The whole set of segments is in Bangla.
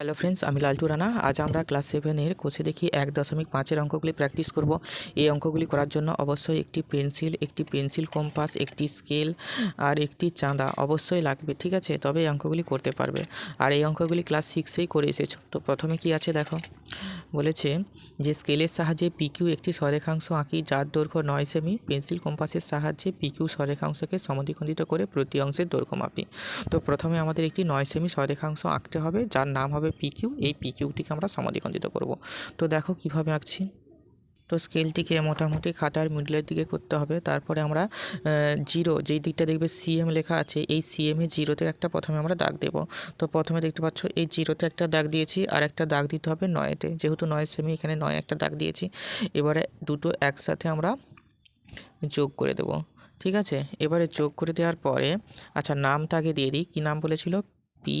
হ্যালো ফ্রেন্ডস, আমি লালটু রানা। আজ আমরা ক্লাস 7-এর কোষে দেখি 1.5-এর অঙ্কগুলি প্র্যাকটিস করব। এই অঙ্কগুলি করার জন্য অবশ্যই একটি পেন্সিল কম্পাস, একটি স্কেল আর একটি চাঁদা অবশ্যই লাগবে, ঠিক আছে? তবে এই অঙ্কগুলি করতে পারবে। আর এই অঙ্কগুলি ক্লাস 6-এই করে এসেছো। তো প্রথমে কি আছে দেখো, বলেছে যে স্কেলের সাহায্যে পিকিউ একটি সরেখাংশ আঁকি যার দৈর্ঘ্য 9 সেমি। পেন্সিল কম্পাসের সাহায্যে পিকিউ সরেখাংশকে সমদ্বিখণ্ডিত করে প্রতি অংশের দৈর্ঘ্য মাপি। তো প্রথমে আমাদের একটি 9 সেমি সরেখাংশ আঁকতে হবে যার নাম হবে পিকিউ। এই পিকিউটিকে আমরা সমদ্বিখণ্ডিত করব। তো দেখো কিভাবে আঁকছি। তো স্কেলটিকে মোটামুটি খাতার মিডলের দিকে করতে হবে। তারপরে আমরা জিরো, যেই দিকটা দেখবে সিএম লেখা আছে, এই সিএমে জিরোতে একটা প্রথমে আমরা দাগ দেব। তো প্রথমে দেখতে পাচ্ছ এই জিরোতে একটা দাগ দিয়েছি, আর একটা দাগ দিতে হবে 9-তে, যেহেতু 9 সেমি এখানে 9 একটা দাগ দিয়েছি। এবারে দুটো একসাথে আমরা যোগ করে দেব, ঠিক আছে? এবারে যোগ করে দেওয়ার পরে আচ্ছা, নামটা আগে দিয়ে দিই। কী নাম বলেছিল? পি,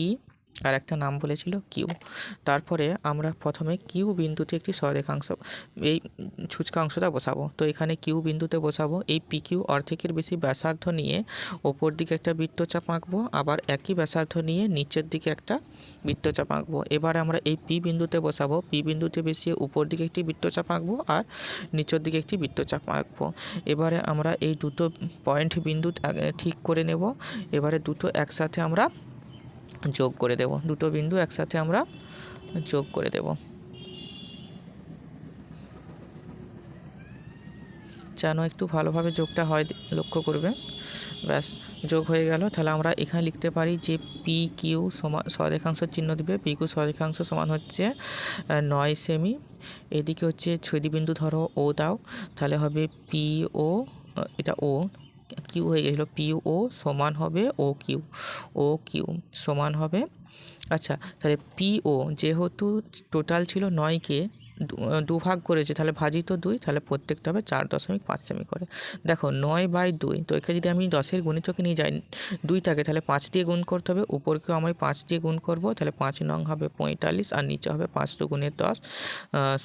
আর একটা নাম বলেছিল কিউ। তারপরে আমরা প্রথমে কিউ বিন্দুতে একটি সরেখাংশ, এই ছুচকা অংশটা বসাবো। তো এখানে কিউ বিন্দুতে বসাবো। এই পি কিউ অর্ধেকের বেশি ব্যাসার্ধ নিয়ে ওপর দিকে একটা বৃত্তচাপ আঁকবো, আবার একই ব্যাসার্ধ নিয়ে নিচের দিকে একটা বৃত্তচাপ আঁকবো। এবারে আমরা এই পি বিন্দুতে বসাবো। পি বিন্দুতে বসিয়ে উপর দিকে একটি বৃত্তচাপ আঁকবো আর নিচের দিকে একটি বৃত্তচাপ আঁকবো। এবারে আমরা এই দুটো পয়েন্ট বিন্দু ঠিক করে নেব। এবারে দুটো একসাথে আমরা যোগ করে দেব, দুটো বিন্দু একসাথে আমরা যোগ করে দেব, যেন একটু ভালোভাবে যোগটা হয়, লক্ষ্য করবে। ব্যাস, যোগ হয়ে গেল। তাহলে আমরা এখানে লিখতে পারি যে পি কিউ সমান, সরেখাংশ চিহ্ন দিবে, পি কিউ সরেখাংশ সমান হচ্ছে 9 সেমি। এদিকে হচ্ছে ছেদবিন্দু ধরো ও দাও, তাহলে হবে পি ও, এটা ও, কিউ হয়ে গেছিলো, পি ও সমান হবে ও কিউ সমান হবে। আচ্ছা, তাহলে পি ও যেহেতু টোটাল ছিল 9কে দুভাগ করেছে, তাহলে ভাজিত 2, তাহলে প্রত্যেকটা হবে 4.5 সেমি করে। দেখো 9/2, তো এখানে যদি আমি 10-এর গুণিতকে নিয়ে যাই 2টাকে, তাহলে 5 দিয়ে গুণ করতে হবে। উপরকেও আমি 5 দিয়ে গুণ করব, তাহলে 5 নং হবে 45, আর নিচে হবে 5 দুগুণে 10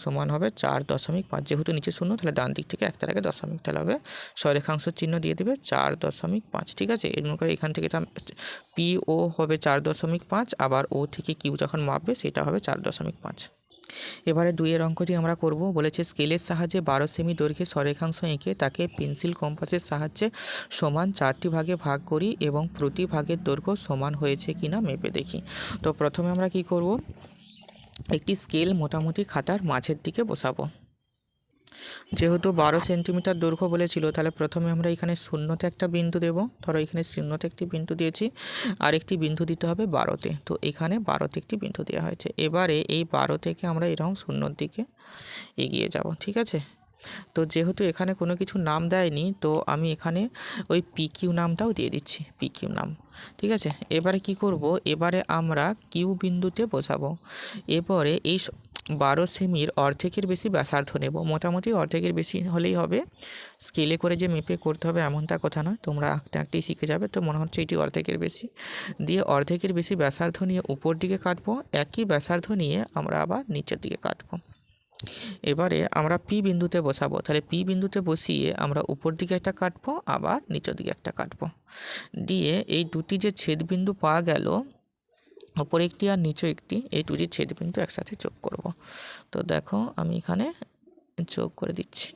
সমান হবে 4.5। যেহেতু নিচে শূন্য, তাহলে ডান দিক থেকে একটার আগে দশমিক, তাহলে হবে সরেখাংশ চিহ্ন দিয়ে দেবে 4.5, ঠিক আছে? এর মনে করে এখান থেকে এটা পি ও হবে 4.5, আবার ও থেকে কিউ যখন মাপবে সেটা হবে 4.5। এবারে 2-এর অঙ্কটি আমরা করব। বলেছে স্কেলের সাহায্যে 12 সেমি দৈর্ঘ্যের সরেখাংশ এঁকে তাকে পেন্সিল কম্পাসের সাহায্যে সমান 4টি ভাগে ভাগ করি এবং প্রতি ভাগের দৈর্ঘ্য সমান হয়েছে কিনা মেপে দেখি। তো প্রথমে আমরা কি করব, একটি স্কেল মোটামুটি খাতার মাঝের দিকে বসাবো। যেহেতু 12 সেন্টিমিটার দৈর্ঘ্য বলেছিল, তাহলে প্রথমে আমরা এখানে শূন্যতে একটা বিন্দু দেব। ধরো এখানে শূন্যতে একটি বিন্দু দিয়েছি, আর একটি বিন্দু দিতে হবে 12-তে। তো এখানে 12-তে একটি বিন্দু দেওয়া হয়েছে। এবারে এই 12 থেকে আমরা এরকম শূন্যর দিকে এগিয়ে যাব, ঠিক আছে? তো যেহেতু এখানে কোনো কিছু নাম দেয়নি, তো আমি এখানে ওই পি কিউ নামটাও দিয়ে দিচ্ছি, পি কিউ নাম, ঠিক আছে? এবারে কি করব, এবারে আমরা কিউ বিন্দুতে বসাবো। এরপরে এই 12 সেমির অর্ধেকের বেশি ব্যাসার্ধ নেব। মোটামুটি অর্ধেকের বেশি হলেই হবে, স্কেলে করে যে মেপে করতে হবে এমনটা কথা নয়, তোমরা আঁকতে আঁকতেই শিখে যাবে। তো মনে হচ্ছে এটি অর্ধেকের বেশি দিয়ে অর্ধেকের বেশি ব্যাসার্ধ নিয়ে উপর দিকে কাটবো, একই ব্যাসার্ধ নিয়ে আমরা আবার নিচের দিকে কাটবো। এবারে আমরা পি বিন্দুতে বসাবো। তাহলে পি বিন্দুতে বসিয়ে আমরা উপর দিকে একটা কাটবো, আবার নিচের দিকে একটা কাটবো, দিয়ে এই দুটি যে ছেদবিন্দু পাওয়া গেল, ওপরে একটি আর নিচে একটি, এই দুটি ছেদবিন্দু একসাথে যোগ করব। তো দেখো আমি এখানে যোগ করে দিচ্ছি,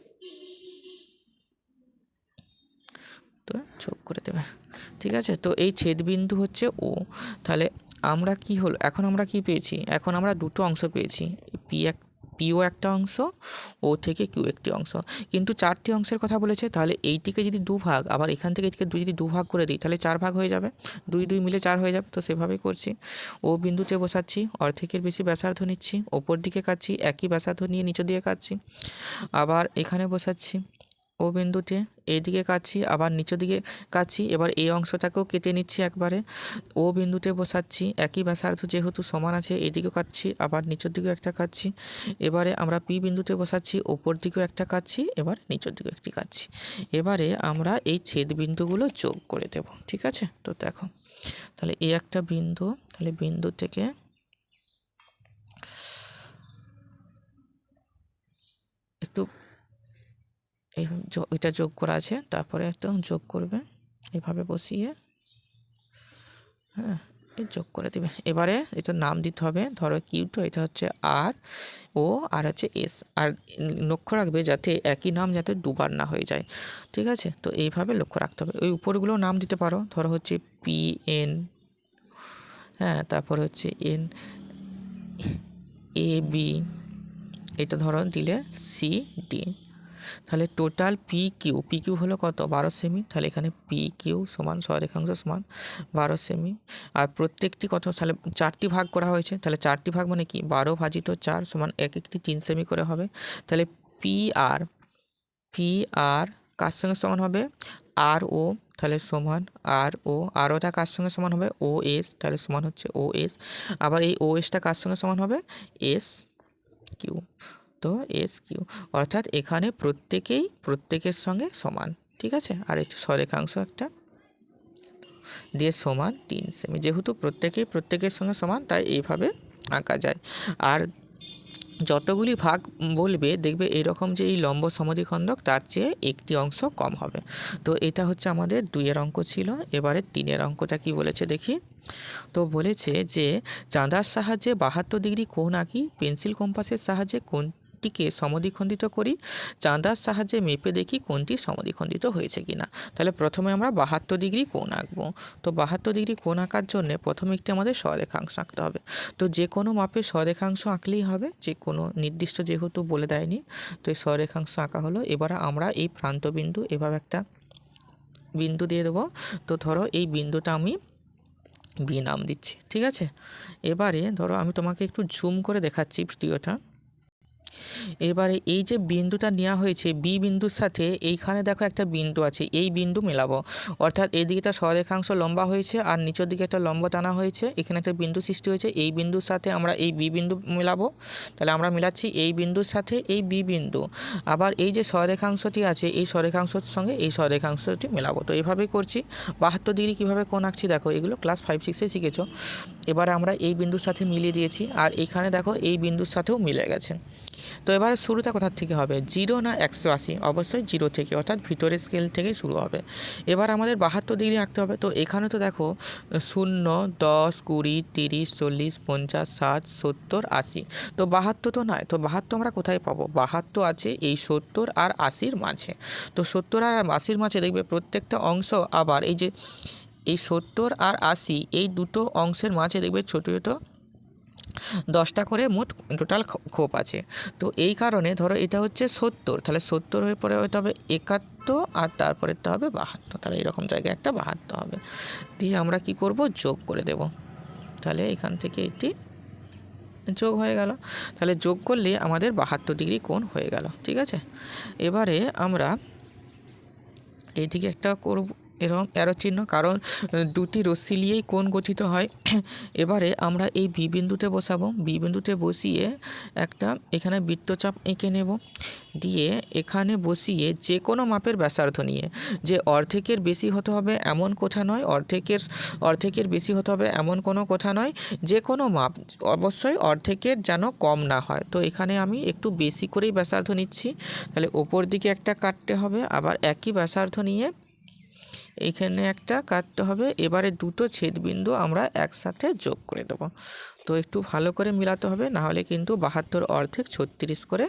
তো যোগ করে দেবে, ঠিক আছে? তো এই ছেদবিন্দু হচ্ছে ও। তাহলে আমরা কি হলো, এখন আমরা কি পেয়েছি? এখন আমরা দুটো অংশ পেয়েছি, পিও একটা অংশ, ও থেকে কিউ একটি অংশ, কিন্তু 4টি অংশের কথা বলেছে। তাহলে এইটিকে যদি দুভাগ, আবার এখান থেকে এটিকে যদি দুভাগ করে দিই, তাহলে 4 ভাগ হয়ে যাবে, 2 2 মিলে 4 হয়ে যাবে। তো সেভাবেই করছি। ও বিন্দুতে বসাচ্ছি, অর্ধেকের বেশি ব্যাসার্ধ নিচ্ছি, ওপর দিকে কাটছি, একই ব্যাসার্ধ নিয়ে নিচের দিকে কাটছি, আবার এখানে বসাচ্ছি ও বিন্দুতে, এইদিকে কাটছি, আবার নিচের দিকে কাটছি। এবার এই অংশটাকেও কেটে নিচ্ছি একবারে, ও বিন্দুতে বসাচ্ছি, একই ব্যাসার্ধ যেহেতু সমান আছে, এইদিকেও কাটছি, আবার নিচের দিকেও একটা কাটছি। এবারে আমরা পি বিন্দুতে বসাচ্ছি, ওপর দিকেও একটা কাটছি, এবার নিচের দিকেও একটি কাটছি। এবারে আমরা এই ছেদ বিন্দুগুলো যোগ করে দেব, ঠিক আছে? তো দেখো, তাহলে এই একটা বিন্দু, তাহলে বিন্দু থেকে একটু এটা যোগ করা আছে, তারপরে একদম যোগ করবে এভাবে বসিয়ে, হ্যাঁ, যোগ করে দেবে। এবারে এটা নাম দিতে হবে, ধরো Q2 এটা হচ্ছে আর ও আর হচ্ছে এস। আর লক্ষ্য রাখবে যাতে একই নাম যাতে দুবার না হয়ে যায়, ঠিক আছে? তো এইভাবে লক্ষ্য রাখতে হবে। ওই উপরগুলো নাম দিতে পারো, ধরো হচ্ছে PN, হ্যাঁ, তারপর হচ্ছে NAB, এটা ধরো দিলে CD। তাহলে টোটাল PQ হলো কত? 12 সেমি। তাহলে এখানে PQ সমান সরেখাংশ সমান 12 সেমি। আর প্রত্যেকটি কত? তাহলে 4টি ভাগ করা হয়েছে, তাহলে 4টি ভাগ মানে কি 12 ভাজিত 4 সমান এক একটি 3 সেমি করে হবে। তাহলে PR কার সঙ্গে সমান হবে? RO, তাহলে সমান RO। আরওটা কার সঙ্গে সমান হবে? OS, তাহলে সমান হচ্ছে OS। আবার এই OSটা কার সঙ্গে সমান হবে? SQ। তো SQ, অর্থাৎ এখানে প্রত্যেকের সঙ্গে সমান, ঠিক আছে? আর এই সরেখাংশ একটা দিয়ে সমান 3 সেমি। যেহেতু প্রত্যেকের সঙ্গে সমান, তাই এইভাবে আঁকা যায়। আর যতগুলি ভাগ বলবে দেখবে এরকম যে এই লম্ব সমদ্বিখণ্ডক তার চেয়ে একটি অংশ কম হবে। তো এটা হচ্ছে আমাদের 2-এর অঙ্ক ছিল। এবারে 3-এর অঙ্কটা কি বলেছে দেখি। তো বলেছে যে চাঁদার সাহায্যে 72 ডিগ্রি কোণ আঁকি, পেন্সিল কম্পাসের সাহায্যে কোণটিকে সমদ্বিখণ্ডিত করি, চাঁদার সাহায্যে মেপে দেখি কোণটি সমদ্বিখণ্ডিত হয়েছে কিনা। তাহলে প্রথমে আমরা 72 ডিগ্রি কোণ আঁকবো। তো 72 ডিগ্রি কোণ আঁকার জন্য প্রথমে একটি আমাদের সরেখাংশ আঁকতে হবে। তো যে কোনো মাপে সরেখাংশ আঁকলেই হবে, যে কোনো নির্দিষ্ট যেহেতু বলে দেয়নি, তো এই সরেখাংশ আঁকা হলো। এবারে আমরা এই প্রান্তবিন্দু এভাবে একটা বিন্দু দিয়ে দেবো। তো ধরো এই বিন্দুটা আমি B নাম দিচ্ছি, ঠিক আছে? এবারে ধরো আমি তোমাকে একটু জুম করে দেখাচ্ছি ভিডিওটা। এবারে এই যে বিন্দুটা নেওয়া হয়েছে B বিন্দুর সাথে এইখানে দেখো একটা বিন্দু আছে, এই বিন্দু মেলাবো। অর্থাৎ এই দিকে একটা সরেখাংশ লম্বা হয়েছে আর নিচের দিকে একটা লম্ব টানা হয়েছে, এখানে একটা বিন্দু সৃষ্টি হয়েছে। এই বিন্দুর সাথে আমরা এই B বিন্দু মেলাবো। তাহলে আমরা মেলাচ্ছি এই বিন্দুর সাথে এই B বিন্দু। আবার এই যে সরেখাংশটি আছে এই সরেখাংশর সঙ্গে এই সরেখাংশটি মেলাবো। তো এইভাবেই করছি। 72 ডিগ্রি কীভাবে কোণ আঁকছি দেখো, এগুলো ক্লাস 5-6-এ শিখেছো। এবারে আমরা এই বিন্দুর সাথে মিলিয়ে দিয়েছি, আর এইখানে দেখো এই বিন্দুর সাথেও মিলে গেছে। তো এবারে শুরুটা কোথার থেকে হবে? 0 না 180? অবশ্যই 0 থেকে, অর্থাৎ ভিতরের স্কেল থেকেই শুরু হবে। এবার আমাদের 72 ডিগ্রি আঁকতে হবে। তো এখানে তো দেখো 0, 10, 20, 30, 40, 50, 60, 70, 80। তো 72 তো নয়। তো 72 আমরা কোথায় পাবো? 72 আছে এই 70 আর 80-র মাঝে। তো 70 আর 80-র মাঝে দেখবে প্রত্যেকটা অংশ আবার এই যে এই 70 আর 80 এই দুটো অংশের মাঝে দেখবে ছোটো ছোটো 10টা করে মোট টোটাল খোপ আছে। তো এই কারণে ধরো এটা হচ্ছে 70, তাহলে 70 হয়ে পরে হতে হবে 71, আর তারপরেরটা হবে 72। তাহলে এরকম জায়গায় একটা 72 হবে। দিয়ে আমরা কি করব? যোগ করে দেব। তাহলে এখান থেকে এটি যোগ হয়ে গেল। তাহলে যোগ করলে আমাদের 72 ডিগ্রি কোণ হয়ে গেল, ঠিক আছে? এবারে আমরা এইদিকে একটা করব এরকম অ্যারো চিহ্ন, কারণ দুটি রশ্মি নিয়েই কোণ গঠিত হয়। এবারে আমরা এই B বিন্দুতে বসাবো। B বিন্দুতে বসিয়ে একটা এখানে বৃত্তচাপ এঁকে নেব। দিয়ে এখানে বসিয়ে যে কোনো মাপের ব্যাসার্ধ নিয়ে, যে অর্ধেকের বেশি হতে হবে এমন কথা নয়, অর্ধেকের বেশি হতে হবে এমন কোনো কথা নয়, যে কোনো মাপ অবশ্যই অর্ধেকের যেন কম না হয়। তো এখানে আমি একটু বেশি করেই ব্যাসার্ধ নিচ্ছি। তাহলে ওপর দিকে একটা কাটতে হবে, আবার একই ব্যাসার্ধ নিয়ে এইখানে একটা কাটতে হবে। এবারে দুটো ছেদবিন্দু আমরা একসাথে যোগ করে দেবো। তো একটু ভালো করে মিলাতে হবে, না হলে কিন্তু 72 অর্ধেক 36 করে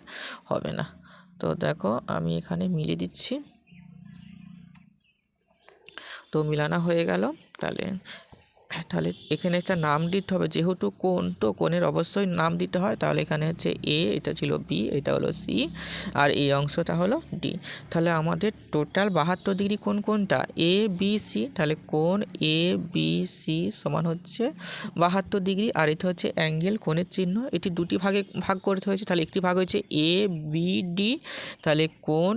হবে না। তো দেখো আমি এখানে মিলিয়ে দিচ্ছি। তো মিলানো হয়ে গেল। তাহলে এখানে একটা নাম দিতে হবে, যেহেতু কোণ, তো কোণের অবশ্যই নাম দিতে হয়। তাহলে এখানে হচ্ছে A, এটা ছিল B, এটা হলো C, আর এই অংশটা হলো D। তাহলে আমাদের টোটাল 72 ডিগ্রি কোণ কোনটা? ABC। তাহলে কোণ ABC সমান হচ্ছে 72 ডিগ্রি। আর এটা হচ্ছে অ্যাঙ্গেল, কোণের চিহ্ন। এটি দুটি ভাগে ভাগ করতে হয়েছে। তাহলে একটি ভাগ হয়েছে ABD, তাহলে কোণ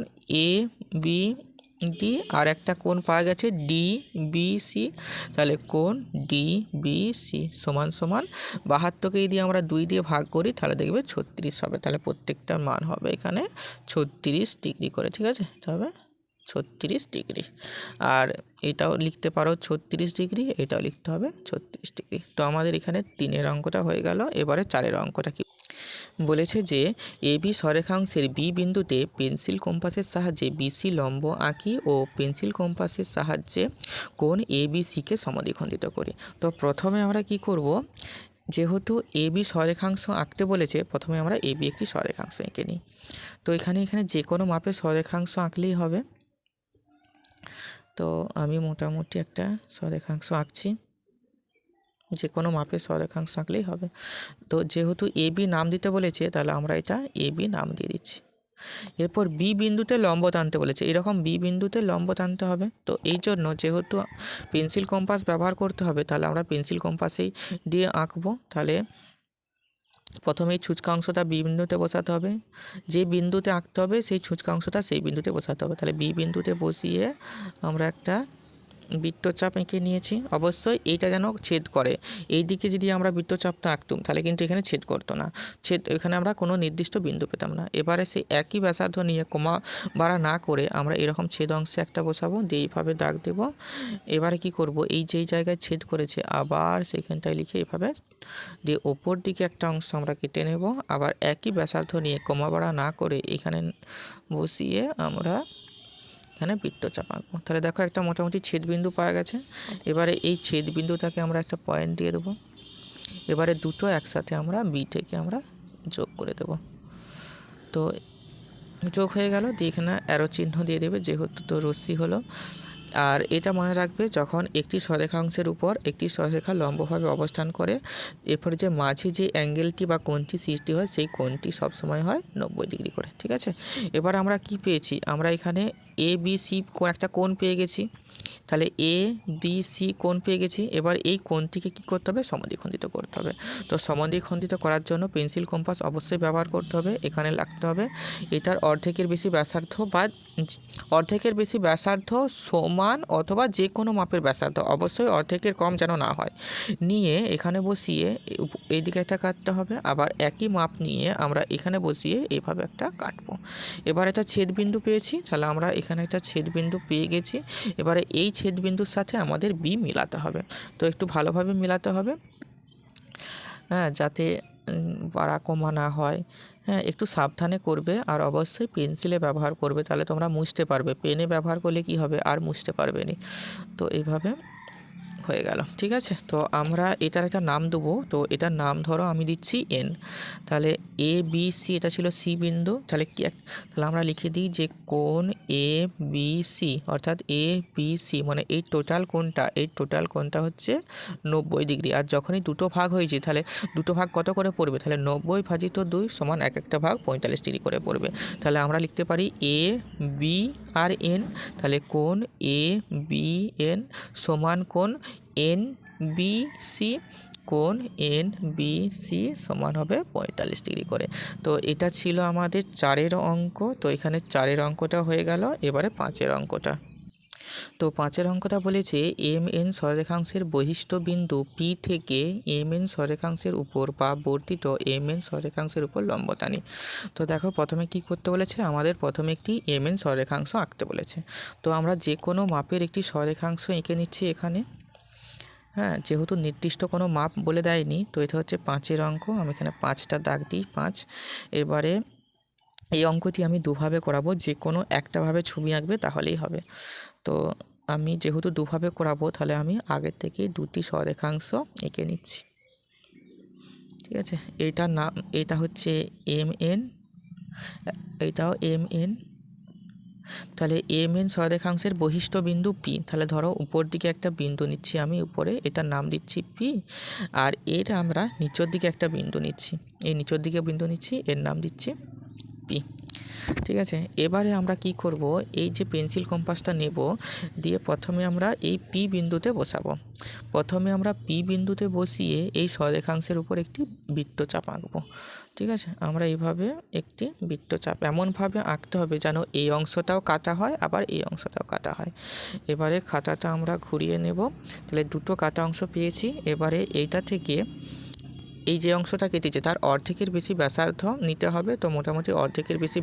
ABD, আর একটা কোণ পাওয়া গেছে DBC, তাহলে কোণ DBC সমান সমান 72কে যদি আমরা 2 দিয়ে ভাগ করি তাহলে দেখবে 36 হবে। তাহলে প্রত্যেকটার মান হবে এখানে 36 ডিগ্রি করে, ঠিক আছে? তবে 36 ডিগ্রি। আর এটাও লিখতে পারো 36 ডিগ্রি, এটাও লিখতে হবে 36 ডিগ্রি। তো আমাদের এখানে 3-এর অঙ্কটা হয়ে গেল। এবারে 4-এর অঙ্কটা কি? বলেছে যে এবি সরেখাংশের বি বিন্দুতে পেন্সিল কম্পাসের সাহায্যে বিসি লম্ব আঁকি ও পেন্সিল কম্পাসের সাহায্যে কোণ এবিসিকে সমদ্বিখণ্ডিত করি। তো প্রথমে আমরা কি করব, যেহেতু এবি সরেখাংশ আঁকতে বলেছে, প্রথমে আমরা এবি একটি সরেখাংশ এঁকে নিই। তো এখানে যে কোনো মাপের সরেখাংশ আঁকলেই হবে। তো আমি মোটামুটি একটা সরেখাংশ আঁকছি, যে কোনো মাপের সরেখাংশ আঁকলেই হবে। তো যেহেতু এবি নাম দিতে বলেছে, তাহলে আমরা এটা এবি নাম দিয়ে দিচ্ছি। এরপর বি বিন্দুতে লম্ব টানতে বলেছে, এরকম বি বিন্দুতে লম্ব টানতে হবে। তো এই জন্য যেহেতু পেন্সিল কম্পাস ব্যবহার করতে হবে, তাহলে আমরা পেন্সিল কম্পাসেই দিয়ে আঁকবো। তাহলে প্রথমে এই ছুঁচকাংশটা বি বিন্দুতে বসাতে হবে, যে বিন্দুতে আঁকতে হবে সেই ছুঁচকাংশটা সেই বিন্দুতে বসাতে হবে। তাহলে বি বিন্দুতে বসিয়ে আমরা একটা বৃত্তচাপ এঁকে নিয়েছি। অবশ্যই এইটা যেন ছেদ করে, এই দিকে যদি আমরা বৃত্তচাপটা আঁকতুম তাহলে কিন্তু এখানে ছেদ করতো না, এখানে আমরা কোনো নির্দিষ্ট বিন্দু পেতাম না। এবারে সেই একই ব্যাসার্ধ নিয়ে কমা বাড়া না করে আমরা এরকম ছেদ অংশে একটা বসাবো, দিয়ে এইভাবে দাগ দেব। এবারে কি করব, এই যেই জায়গায় ছেদ করেছে আবার সেইখানটায় লিখে এইভাবে দিয়ে ওপর দিকে একটা অংশ আমরা কেটে নেব। আবার একই ব্যাসার্ধ নিয়ে কমা বাড়া না করে এখানে বসিয়ে আমরা এখানে বৃত্তচাপ আঁকবো। তাহলে দেখো একটা মোটামুটি ছেদবিন্দু পাওয়া গেছে। এবারে এই ছেদবিন্দুটাকে আমরা একটা পয়েন্ট দিয়ে দেবো। এবারে দুটো একসাথে আমরা বি থেকে আমরা যোগ করে দেব। তো যোগ হয়ে গেল, দিয়ে এখানে অ্যারো চিহ্ন দিয়ে দেবে, যেহেতু তো রশ্মি হলো। আর এটা মনে রাখবে, যখন একটি সরেখাংশের উপর একটি সরেখা লম্বভাবে অবস্থান করে, এরপরে যে মাঝে যে অ্যাঙ্গেলটি বা কোণটি সৃষ্টি হয় সেই কোণটি সবসময় হয় 90 ডিগ্রি করে। ঠিক আছে, এবার আমরা কি পেয়েছি, আমরা এখানে এ বি সি একটা কোণ পেয়ে গেছি। তাহলে এ বি সি কোণ পেয়ে গেছি। এবার এই কোণটিকে কী করতে হবে, সমদ্বিখণ্ডিত করতে হবে। তো সমদ্বিখণ্ডিত করার জন্য পেন্সিল কম্পাস অবশ্যই ব্যবহার করতে হবে। এখানে লাগতে হবে এটার অর্ধেকের বেশি ব্যাসার্ধ বা অর্ধেকের বেশি ব্যাসার্ধ সমান অথবা যে কোনো মাপের ব্যাসার্ধ, অবশ্যই অর্ধেকের কম যেন না হয়, নিয়ে এখানে বসিয়ে এইদিকে একটা কাটতে হবে। আবার একই মাপ নিয়ে আমরা এখানে বসিয়ে এইভাবে একটা কাটবো। এবার একটা ছেদবিন্দু পেয়েছি, তাহলে আমরা এখানে একটা ছেদবিন্দু পেয়ে গেছি। এবারে এই ছেদবিন্দুর সাথে আমাদের বি মিলাতে হবে। তো একটু ভালোভাবে মিলাতে হবে, হ্যাঁ, যাতে বাড়া কমা না হয়। হ্যাঁ, একটু সাবধানে করবে, আর অবশ্যই পেন্সিলে ব্যবহার করবে, তাহলে তোমরা মুছতে পারবে। পেনে ব্যবহার করলে কি হবে, আর মুছতে পারবে না। তো এইভাবে হয়ে গেল। ঠিক আছে, তো আমরা এটার একটা নাম দেবো। তো এটার নাম ধরো আমি দিচ্ছি এন। তাহলে এ বি সি এটা ছিল সি বিন্দু। তাহলে তাহলে আমরা লিখে দিই যে কোণ এ বি সি, অর্থাৎ এ বি সি মানে এই টোটাল কোণটা হচ্ছে 90 ডিগ্রি। আর যখনই দুটো ভাগ হয়েছে, তাহলে দুটো ভাগ কত করে পড়বে, তাহলে 90/2 সমান এক একটা ভাগ 45 ডিগ্রি করে পড়বে। তাহলে আমরা লিখতে পারি এ বি আর এন। তাহলে কোণ এ বি এন সমান কোণ এন বি সি, কোণ এন বি সি সমান হবে 45 ডিগ্রি করে। তো এটা ছিল আমাদের 4-এর অঙ্ক। তো এখানে 4-এর অঙ্কটা হয়ে গেল। এবারে 5-এর অঙ্কটা। তো 5-এর অঙ্কটা বলেছে এম এন সরেখাংশের বহিষ্ঠ বিন্দু পি থেকে এম এন সরেখাংশের উপর বা বর্ধিত এম এন সরেখাংশের উপর লম্ব টানি। তো দেখো প্রথমে কি করতে বলেছে, আমাদের প্রথমে একটি এম এন সরেখাংশ আঁকতে বলেছে। তো আমরা যে কোনো মাপের একটি সরেখাংশ এঁকে নিচ্ছি এখানে। হ্যাঁ, যেহেতু নির্দিষ্ট কোনো মাপ বলে দেয়নি, তো এটা হচ্ছে 5-এর অঙ্ক। আমি এখানে 5টা দাগ দিই, 5। এবারে এই অঙ্কটি আমি দুভাবে করাবো, যে কোনো একটাভাবে ছবি আঁকবে তাহলেই হবে। তো আমি যেহেতু দুভাবে করাবো, তাহলে আমি আগের থেকেই দুটি সরেখাংশ এঁকে নিচ্ছি। ঠিক আছে, এইটার নাম, এটা হচ্ছে এম এন, এইটাও এম এন। তাহলে এম এন সরেখাংশের বহিষ্ঠ বিন্দু পি। তাহলে ধরো উপর দিকে একটা বিন্দু নিচ্ছি আমি উপরে, এটার নাম দিচ্ছি পি। আর এর আমরা নিচের দিকে একটা বিন্দু নিচ্ছি, এই নিচের দিকে বিন্দু নিচ্ছি, এর নাম দিচ্ছি পি। ঠিক আছে, এবারে আমরা কি করব, এই যে পেন্সিল কম্পাসটা নেব, দিয়ে প্রথমে আমরা এই পি বিন্দুতে বসাবো। প্রথমে আমরা পি বিন্দুতে বসিয়ে এই সরেখাংশের উপর একটি বৃত্তচাপ আঁকবো। ঠিক আছে, আমরা এইভাবে একটি বৃত্তচাপ এমনভাবে আঁকতে হবে যেন এই অংশটাও কাটা হয় আবার এই অংশটাও কাটা হয়। এবারে খাতাটা আমরা ঘুরিয়ে নেব। তাহলে দুটো কাটা অংশ পেয়েছি। এবারে এইটা থেকে এই যে অংশটা কেটেছে তার অর্ধেকের বেশি ব্যাসার্ধ নিতে হবে। তো মোটামুটি অর্ধেকের বেশি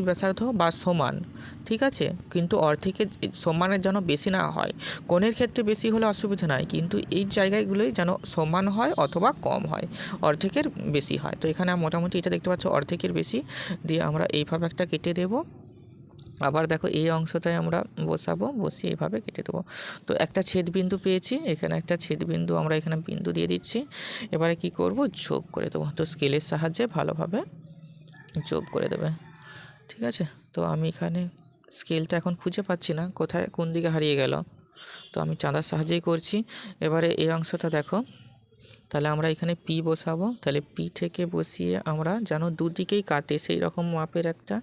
ব্যাসার্ধ বা সমান, ঠিক আছে, কিন্তু অর্ধেকের সমানের যেন বেশি না হয়। কোণের ক্ষেত্রে বেশি হলে অসুবিধা নাই, কিন্তু এই জায়গাগুলোই যেন সমান হয় অথবা কম হয়, অর্ধেকের বেশি হয়। তো এখানে মোটামুটি এটা দেখতে পাচ্ছ অর্ধেকের বেশি দিয়ে আমরা এইভাবে একটা কেটে দেবো। আবার দেখো এই অংশটায় আমরা বসিয়ে এইভাবে কেটে দেবো। তো একটা ছেদবিন্দু পেয়েছি, এখানে একটা ছেদবিন্দু আমরা এখানে বিন্দু দিয়ে দিচ্ছি। এবারে কি করব, যোগ করে দেবো। তো স্কেলের সাহায্যে ভালোভাবে যোগ করে দেবে, ঠিক আছে। তো আমি এখানে স্কেলটা এখন খুঁজে পাচ্ছি না, কোথায় কোন দিকে হারিয়ে গেল, তো আমি চাঁদার সাহায্যেই করছি। এবারে এই অংশটা দেখো, তাহলে আমরা এখানে পি বসাবো। তাহলে পি থেকে বসিয়ে আমরা যেন দুদিকেই কাটে সেই রকম মাপের একটা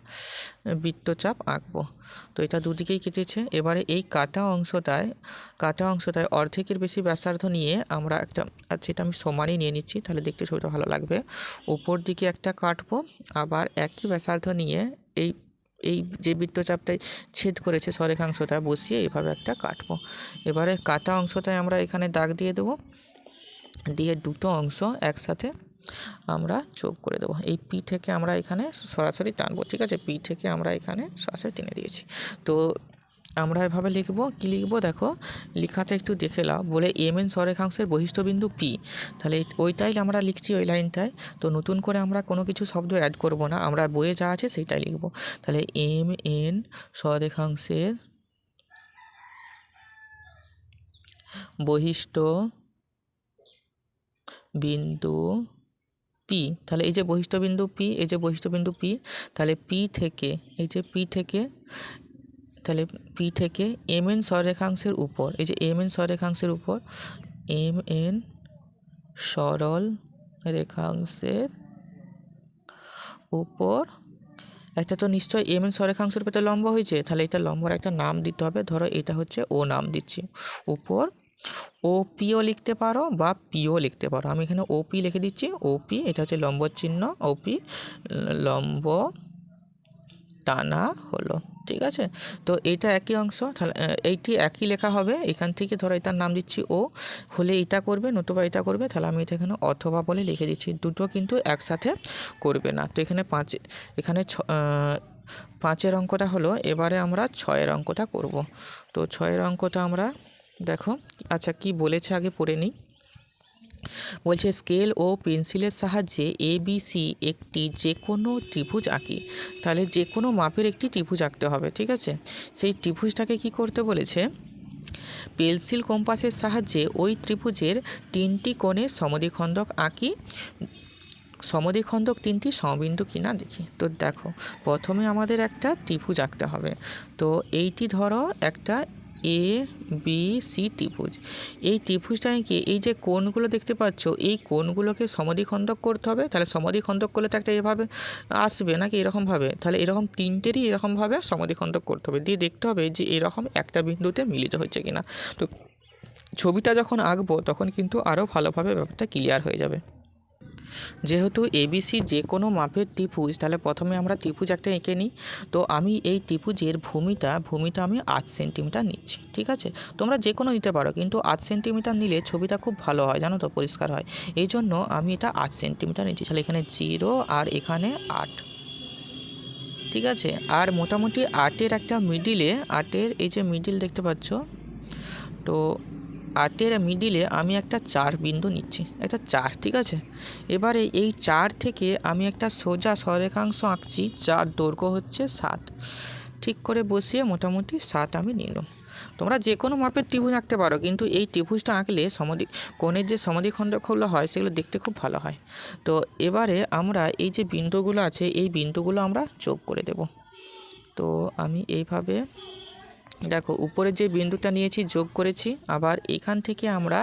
বৃত্তচাপ আঁকবো। তো এটা দুদিকেই কেটেছে। এবারে এই কাটা অংশটায় অর্ধেকের বেশি ব্যাসার্ধ নিয়ে আমরা একটা, আচ্ছা এটা আমি সমানই নিয়ে নিচ্ছি তাহলে দেখতে ছবিটা ভালো লাগবে। উপর দিকে একটা কাটবো, আবার একই ব্যাসার্ধ নিয়ে এই এই যে বৃত্তচাপটায় ছেদ করেছে সরেখাংশটা বসিয়ে এইভাবে একটা কাটবো। এবারে কাটা অংশটায় আমরা এখানে দাগ দিয়ে দেবো, দিয়ে দুটো অংশ একসাথে আমরা যোগ করে দেবো। এই পি থেকে আমরা এখানে সরাসরি টানবো, ঠিক আছে, পি থেকে আমরা এখানে সরাসরি টেনে দিয়েছি। তো আমরা এভাবে লিখবো, কি লিখবো দেখো, লেখাটা একটু দেখে নাও। বলে MN সরেখাংশের বহিষ্ঠবিন্দু পি, তাহলে ওইটাই আমরা লিখছি ওই লাইনটায়। তো নতুন করে আমরা কোনো কিছু শব্দ অ্যাড করব না, আমরা বইয়ে যা আছে সেইটাই লিখবো। তাহলে MN সরেখাংশের বহিষ্ঠ বিন্দু পি, তাহলে এই যে বহিষ্ঠবিন্দু পি, তাহলে পি থেকে তাহলে পি থেকে MN সরেখাংশের উপর, এই যে MN সরেখাংশের উপর, MN সরল রেখাংশের উপর একটা, তো নিশ্চয়ই MN সরেখাংশের উপর লম্ব হয়েছে, তাহলে এটা লম্বর একটা নাম দিতে হবে। ধরো এটা হচ্ছে ও নাম দিচ্ছি, উপর OPও লিখতে পারো বা পিও লিখতে পারো। আমি এখানে OP লিখে দিচ্ছি, OP এটা হচ্ছে লম্ব চিহ্ন, OP লম্ব টানা হলো, ঠিক আছে। তো এইটা একই অংশ, তাহলে এইটি একই লেখা হবে। এখান থেকে ধরো এটার নাম দিচ্ছি ও, হলে এটা করবে নতুবা এটা করবে, তাহলে আমি এটা এখানে অথবা বলে লিখে দিচ্ছি, দুটো কিন্তু একসাথে করবে না। তো এখানে 5-এর অঙ্কটা হলো, এবারে আমরা 6-এর অঙ্কটা করব। তো 6-এর অঙ্কটা আমরা দেখো, আচ্ছা কি বলেছে আগে পড়ে নিই। বলছে স্কেল ও পেন্সিলের সাহায্যে ABC একটি যে কোনো ত্রিভুজ আঁকি। তাহলে যে কোনো মাপের একটি ত্রিভুজ আঁকতে হবে, ঠিক আছে। সেই ত্রিভুজটাকে কি করতে বলেছে, পেন্সিল কম্পাসের সাহায্যে ওই ত্রিভুজের 3টি কোণের সমদ্বিখণ্ডক আঁকি, সমদ্বিখণ্ডক 3টি সমবিন্দু কিনা দেখি। তো দেখো প্রথমে আমাদের একটা ত্রিভুজ আঁকতে হবে। তো এইটি ধরো একটা ABC ত্রিভুজ। এই ত্রিভুজটা এঁকে এই যে কোণগুলো দেখতে পাচ্ছ, এই কোণগুলোকে সমদ্বিখণ্ডক করতে হবে। তাহলে সমদ্বিখণ্ডক করলে তো একটা এভাবে আসবে নাকি, এরকমভাবে, তাহলে এরকম 3টেরই এরকমভাবে সমদ্বিখণ্ডক করতে হবে, দিয়ে দেখতে হবে যে এরকম একটা বিন্দুতে মিলিত হচ্ছে কিনা। তো ছবিটা যখন আঁকবো তখন কিন্তু আরও ভালোভাবে ব্যাপারটা ক্লিয়ার হয়ে যাবে। যেহেতু ABC যে কোনো মাপের ত্রিভুজ, তাহলে প্রথমে আমরা ত্রিভুজ একটা এঁকে নিই। তো আমি এই ত্রিভুজের ভূমিটা আমি 8 সেন্টিমিটার নিচ্ছি, ঠিক আছে। তোমরা যে কোনো নিতে পারো, কিন্তু 8 সেন্টিমিটার নিলে ছবিটা খুব ভালো হয়, জানো তো, পরিষ্কার হয়। এই জন্য আমি এটা 8 সেন্টিমিটার নিচ্ছি। তাহলে এখানে 0 আর এখানে 8, ঠিক আছে। আর মোটামুটি 8-এর একটা মিডিলে, 8-এর এই যে মিডিল দেখতে পাচ্ছ, তো 8-এর মিডিলে আমি একটা 4 বিন্দু নিচ্ছি, একটা 4, ঠিক আছে। এবারে এই 4 থেকে আমি একটা সোজা সরেখাংশ আঁকছি, যার দৈর্ঘ্য হচ্ছে 7, ঠিক করে বসিয়ে মোটামুটি 7 আমি নিলাম। তোমরা যে কোনো মাপের ত্রিভুজ আঁকতে পারো, কিন্তু এই ত্রিভুজটা আঁকলে কোণের যে সমদ্বিখণ্ডকগুলো হয় সেগুলো দেখতে খুব ভালো হয়। তো এবারে আমরা এই যে বিন্দুগুলো আছে, এই বিন্দুগুলো আমরা যোগ করে দেব। তো আমি এইভাবে দেখো উপরে যে বিন্দুটা নিয়েছি যোগ করেছি, আবার এখান থেকে আমরা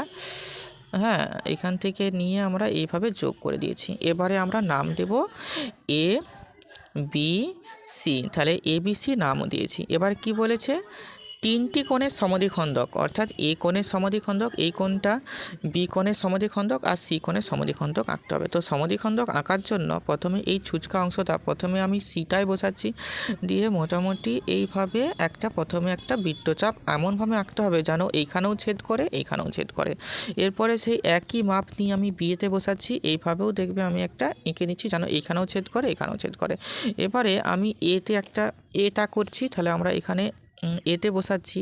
এখান থেকে নিয়ে আমরা এইভাবে যোগ করে দিয়েছি। এবারে আমরা নাম দেব ABC, তাহলে ABC নামও দিয়েছি। এবার কি বলেছে, তিনটি কোণের সমদ্বিখণ্ডক, অর্থাৎ এ কোণের সমদ্বিখণ্ডক, এই কোণটা বি কোণের সমদ্বিখণ্ডক আর সি কোণের সমদ্বিখণ্ডক আঁকতে হবে। তো সমদ্বিখণ্ডক আঁকার জন্য প্রথমে এই ছুচকা অংশটা প্রথমে আমি সিটায় বসাচ্ছি, দিয়ে মোটামুটি এইভাবে প্রথমে একটা বৃত্তচাপ এমনভাবে আঁকতে হবে যেন এইখানেও ছেদ করে এইখানেও ছেদ করে। এরপরে সেই একই মাপ নিয়ে আমি বিয়েতে বসাচ্ছি, এইভাবেও দেখবে আমি একটা এঁকে নিচ্ছি যেন এইখানেও ছেদ করে এইখানেও ছেদ করে। এবারে আমি এটা করছি, তাহলে আমরা এখানে এতে বসাচ্ছি,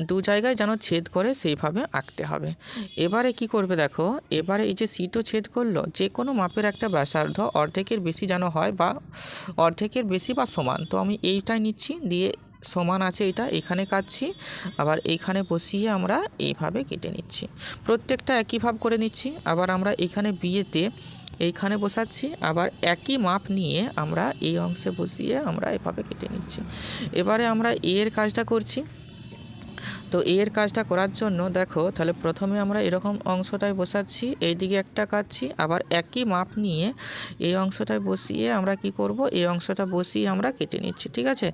দু জায়গায় যেন ছেদ করে সেইভাবে আঁকতে হবে। এবারে কি করবে দেখো, এবারে এই যে সিটও ছেদ করলো, যে কোনো মাপের একটা ব্যাসার্ধ অর্ধেকের বেশি যেন হয় বা অর্ধেকের বেশি বা সমান, তো আমি এইটাই নিচ্ছি, দিয়ে সমান আছে এটা এখানে কাটছি, আবার এইখানে বসিয়ে আমরা এইভাবে কেটে নিচ্ছি। প্রত্যেকটা একইভাবে করে নিচ্ছি। আবার আমরা এখানে বিয়েতে এইখানে বসাচ্ছি, আবার একই মাপ নিয়ে আমরা এই অংশে বসিয়ে আমরা এভাবে কেটে নিচ্ছি। এবারে আমরা এর কাজটা করছি। তো এর কাজটা করার জন্য দেখো, তাহলে প্রথমে আমরা এরকম অংশটায় বসাচ্ছি, এইদিকে একটা কাটছি, আবার একই মাপ নিয়ে এই অংশটায় বসিয়ে আমরা কি করব, এই অংশটা বসিয়ে আমরা কেটে নিচ্ছি। ঠিক আছে,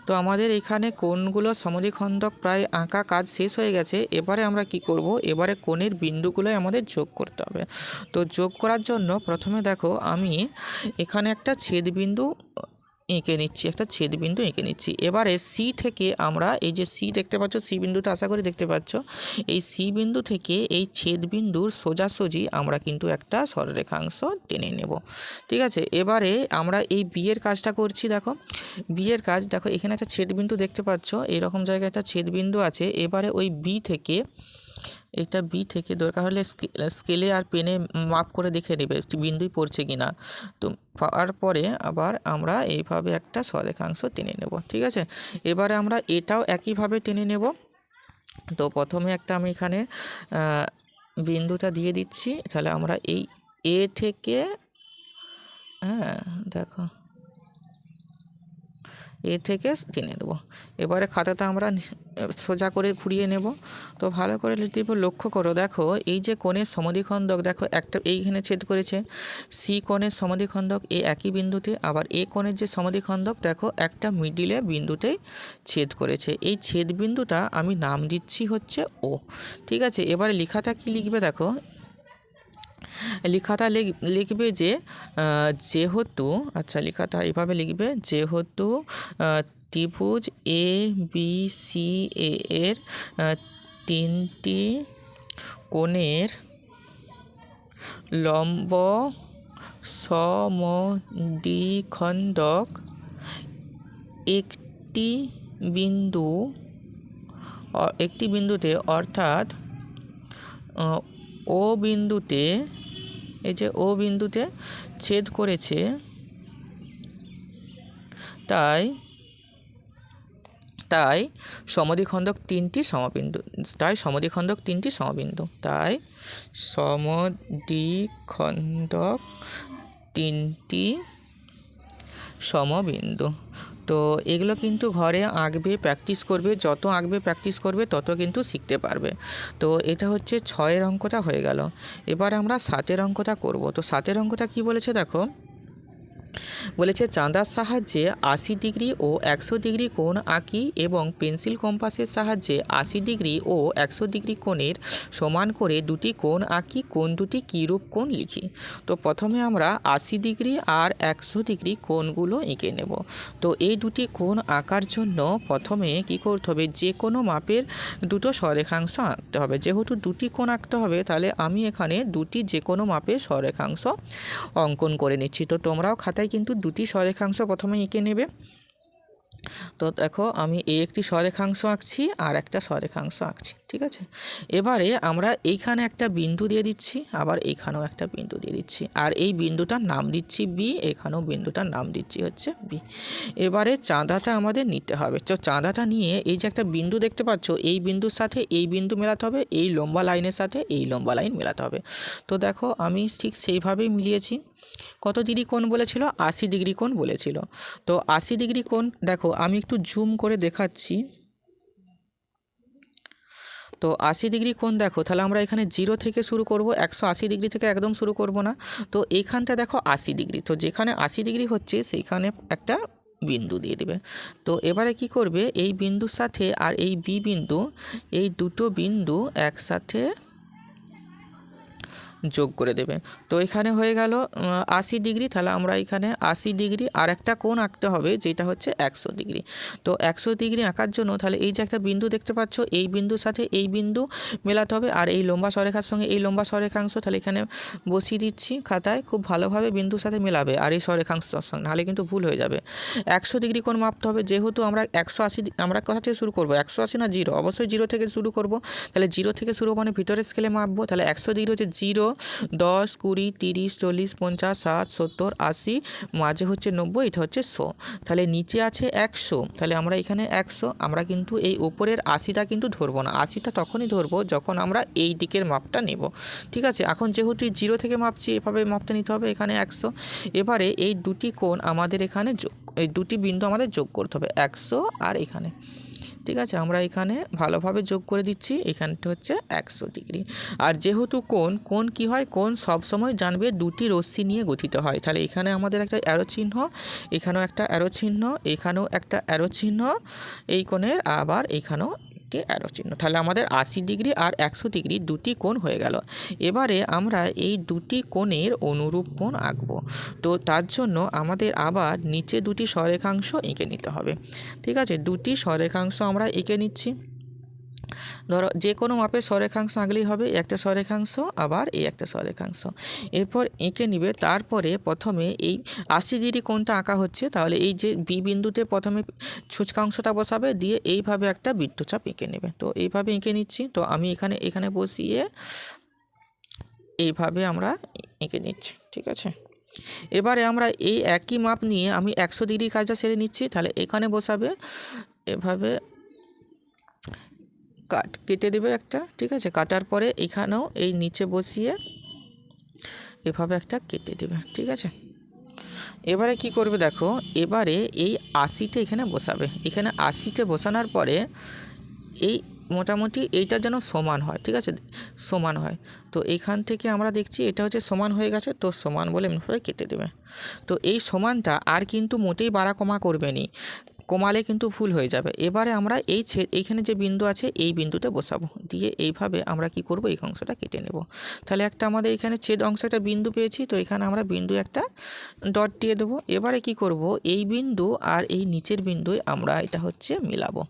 তো আমাদের এখানে কোণগুলো সমদ্বিখণ্ডক প্রায় আঁকা কাজ শেষ হয়ে গেছে। এবারে আমরা কি করব, এবারে কোণের বিন্দুগুলোই আমাদের যোগ করতে হবে। তো যোগ করার জন্য প্রথমে দেখো আমি এখানে একটা ছেদবিন্দু এঁকে নিচ্ছি। এবারে সি থেকে আমরা এই যে সি দেখতে পাচ্ছ, সি বিন্দুটা আশা করি দেখতে পাচ্ছ, এই সি বিন্দু থেকে এই ছেদ বিন্দুর সোজাসুজি আমরা কিন্তু একটা সরলরেখাংশ টেনে নেব। ঠিক আছে, এবারে আমরা এই বিয়ের কাজটা করছি। দেখো বিয়ের কাজ, দেখো এখানে একটা ছেদ বিন্দু দেখতে পাচ্ছ, এরকম জায়গায় একটা ছেদ বিন্দু আছে। এবারে ওই বি থেকে দরকার হলে স্কেলে আর পেনে মাপ করে দেখে নেবে বিন্দুই পড়ছে কিনা। তো পাওয়ার পরে আবার আমরা এইভাবে একটা সরলরেখাংশ টেনে নেব। ঠিক আছে, এবারে আমরা এটাও একইভাবে টেনে নেব। তো প্রথমে আমি এখানে বিন্দুটা দিয়ে দিচ্ছি, তাহলে আমরা এই এ থেকে দেখো এ থেকে টেনে দেবো। এবারে খাতাটা আমরা সোজা করে ঘুরিয়ে নেব। তো ভালো করে লক্ষ্য করো, দেখো এই যে কোণের সমদ্বিখণ্ডক, দেখো একটা এইখানে ছেদ করেছে, সি কোণের সমদ্বিখণ্ডক এই একই বিন্দুতে, আবার এ কোণের যে সমদ্বিখণ্ডক দেখো একটা মিডিলে বিন্দুতেই ছেদ করেছে। এই ছেদ বিন্দুটা আমি নাম দিচ্ছি হচ্ছে ও। ঠিক আছে, এবারে লেখাটা কি লিখবে, দেখো লেখাটা লিখবে যে যেহেতু, আচ্ছা লেখাটা এইভাবে লিখবে, যেহেতু ত্রিভুজ এ বি সি এর তিনটি কোণের লম্ব সমদ্বিখণ্ডক একটি বিন্দুতে অর্থাৎ ও বিন্দুতে, এই যে ও বিন্দুতে ছেদ করেছে, তাই সমদ্বিখণ্ডক তিনটি সমবিন্দু। তাই সমদ্বিখণ্ডক তিনটি সমবিন্দু। তো এগুলো কিন্তু ঘরে আঁকবে, প্র্যাকটিস করবে, যত আঁকবে প্র্যাকটিস করবে তত কিন্তু শিখতে পারবে। তো এটা হচ্ছে 6 অঙ্কটা হয়ে গেল। এবার আমরা 7 অঙ্কটা করব। তো 7 অঙ্কটা কি বলেছে দেখো, বলেছে চাঁদার সাহায্যে 80 ডিগ্রি ও 100 ডিগ্রি কোণ আঁকি এবং পেন্সিল কম্পাসের সাহায্যে 80 ডিগ্রি ও 100 ডিগ্রি কোণের সমান করে দুটি কোণ আঁকি, কোণ দুটি কীরূপ কোণ লিখি। তো প্রথমে আমরা 80 ডিগ্রি আর 100 ডিগ্রি কোণগুলো এঁকে নেব। তো এই দুটি কোণ আঁকার জন্য প্রথমে কি করতে হবে, যে কোনো মাপের দুটো সরলরেখাংশ আঁকতে হবে। যেহেতু দুটি কোণ আঁকতে হবে, তাহলে আমি এখানে দুটি যে কোনো মাপের সরলরেখাংশ অঙ্কন করে নিচ্ছি। তো তোমরাও খাতায় কিন্তু দুটি সরলরেখাংশ প্রথমে এঁকে নেবে। তো দেখো আমি একটি সরলরেখাংশ আঁকছি আর একটা সরলরেখাংশ আঁকছি। ঠিক আছে, এবারে আমরা এইখানে একটা বিন্দু দিয়ে দিচ্ছি, আবার এইখানেও একটা বিন্দু দিয়ে দিচ্ছি, আর এই বিন্দুটার নাম দিচ্ছি বি, এখানেও বিন্দুটার নাম দিচ্ছি হচ্ছে বি। এবারে চাঁদাটা আমাদের নিতে হবে। তো চাঁদাটা নিয়ে এই যে একটা বিন্দু দেখতে পাচ্ছ, এই বিন্দুর সাথে এই বিন্দু মেলাতে হবে, এই লম্বা লাইনের সাথে এই লম্বা লাইন মেলাতে হবে। তো দেখো আমি ঠিক সেইভাবেই মিলিয়েছি। কত ডিগ্রি কোণ বলেছিল, 80 ডিগ্রি কোণ বলেছিল। তো 80 ডিগ্রি কোণ দেখো আমি একটু জুম করে দেখাচ্ছি। তো 80 ডিগ্রি কোণ দেখো, তাহলে আমরা এখানে 0 থেকে শুরু করব, 180 ডিগ্রি থেকে একদম শুরু করব না। তো এইখানটা দেখো 80 ডিগ্রি, তো যেখানে 80 ডিগ্রি হচ্ছে সেইখানে একটা বিন্দু দিয়ে দেবে। তো এবারে কি করবে, এই বিন্দুর সাথে আর এই বি বিন্দু, এই দুটো বিন্দু একসাথে যোগ করে দেবে। তো এখানে হয়ে গেল 80 ডিগ্রি। তাহলে আমরা এখানে 80 ডিগ্রি আর একটা কোণ আঁকতে হবে যেটা হচ্ছে 100 ডিগ্রি। তো 100 ডিগ্রি আঁকার জন্য তাহলে এই যে একটা বিন্দু দেখতে পাচ্ছ, এই বিন্দুর সাথে এই বিন্দু মেলাতে হবে, আর এই লম্বা সরেখার সঙ্গে এই লম্বা সরেখাংশ তাহলে এখানে বসিয়ে দিচ্ছি খাতায়। খুব ভালোভাবে বিন্দুর সাথে মেলাবে আর এই সরেখাংশের সঙ্গে, নাহলে কিন্তু ভুল হয়ে যাবে। 100 ডিগ্রি কোণ মাপতে হবে, যেহেতু আমরা 180, আমরা কোথা থেকে শুরু করবো, 180 না 0, অবশ্যই 0 থেকে শুরু করব। তাহলে 0 থেকে শুরু মানে ভিতরের স্কেলে মাপবো। তাহলে 100 ডিগ্রি হচ্ছে 0, 10, 20, 30, 40, 50, 60, 70, 80, মাঝে হচ্ছে 90, এটা হচ্ছে 100। তাহলে নিচে আছে 100, তাহলে আমরা এখানে 100, আমরা কিন্তু এই উপরের 80টা কিন্তু ধরবো না, 80টা তখনই ধরবো যখন আমরা এই দিকের মাপটা নেব। ঠিক আছে, এখন যেহেতু 0 থেকে মাপছি, এভাবে মাপতে নিতে হবে এখানে 100। এবারে এই দুটি কোণ আমাদের এখানে এই দুটি বিন্দু আমাদের যোগ করতে হবে, 100 আর এখানে। ঠিক আছে, আমরা এখানে ভালোভাবে যোগ করে দিচ্ছি, এখানটা হচ্ছে 100 ডিগ্রি। আর যেহেতু কোণ কি হয়, কোণ সবসময় জানবে দুটি রশ্মি নিয়ে গঠিত হয়। তাহলে এখানে আমাদের একটা অ্যারো চিহ্ন, এখানেও একটা অ্যারো চিহ্ন, এখানেও একটা অ্যারো চিহ্ন, এই কোণের আবার এখানেও একটি অ্যারো চিহ্ন। তাহলে আমাদের 80 ডিগ্রি আর 100 ডিগ্রি দুটি কোণ হয়ে গেল। এবারে আমরা এই দুটি কোণের অনুরূপ কোণ আঁকবো। তো তার জন্য আমাদের আবার নিচে দুটি সরেখাংশ এঁকে নিতে হবে। ঠিক আছে, দুটি সরেখাংশ আমরা এঁকে নিচ্ছি। ধরো যে কোনো মাপের সরেখাংশ আঁকলেই হবে, একটা সরেখাংশ আবার এই একটা সরেখাংশ, এরপর এঁকে নিবে। তারপরে প্রথমে এই 80 ডিগ্রি কোণটা আঁকা হচ্ছে, তাহলে এই যে বি বিন্দুতে প্রথমে সূচকাংশটা বসাবে, দিয়ে এইভাবে একটা বৃত্তচাপ এঁকে নেবে। তো এইভাবে এঁকে নিচ্ছি। তো আমি এখানে বসিয়ে এইভাবে আমরা এঁকে নিচ্ছি। ঠিক আছে, এবারে আমরা এই একই মাপ নিয়ে আমি 100 ডিগ্রির কাজটা সেরে নিচ্ছি। তাহলে এখানে বসাবে, এভাবে কেটে দেবে একটা। ঠিক আছে, কাটার পরে এখানেও এই নিচে বসিয়ে এভাবে একটা কেটে দেবে। ঠিক আছে, এবারে কি করবে দেখো, এবারে এই 80টা এখানে বসাবে। এখানে 80তে বসানোর পরে এই মোটামুটি এইটা যেন সমান হয়। ঠিক আছে, সমান হয়। তো এখান থেকে আমরা দেখছি এটা হচ্ছে সমান হয়ে গেছে, তো সমান বলে এমনিভাবে কেটে দেবে। তো এই সমানটা আর কিন্তু মোটেই বাড়া কমা করবে নি, কমালে কিন্তু ভুল হয়ে যাবে। এবারে আমরা এইখানে যে বিন্দু আছে এই বিন্দুতে বসাবো, দিয়ে এইভাবে আমরা কি করব, এই অংশটা কেটে নেব। তাহলে একটা আমাদের এখানে ছেদ অংশ একটা বিন্দু পেয়েছি, তো এখানে আমরা বিন্দু একটা ডট দিয়ে দেবো। এবারে কি করব, এই বিন্দু আর এই নিচের বিন্দুয় আমরা এটা হচ্ছে মিলাবো।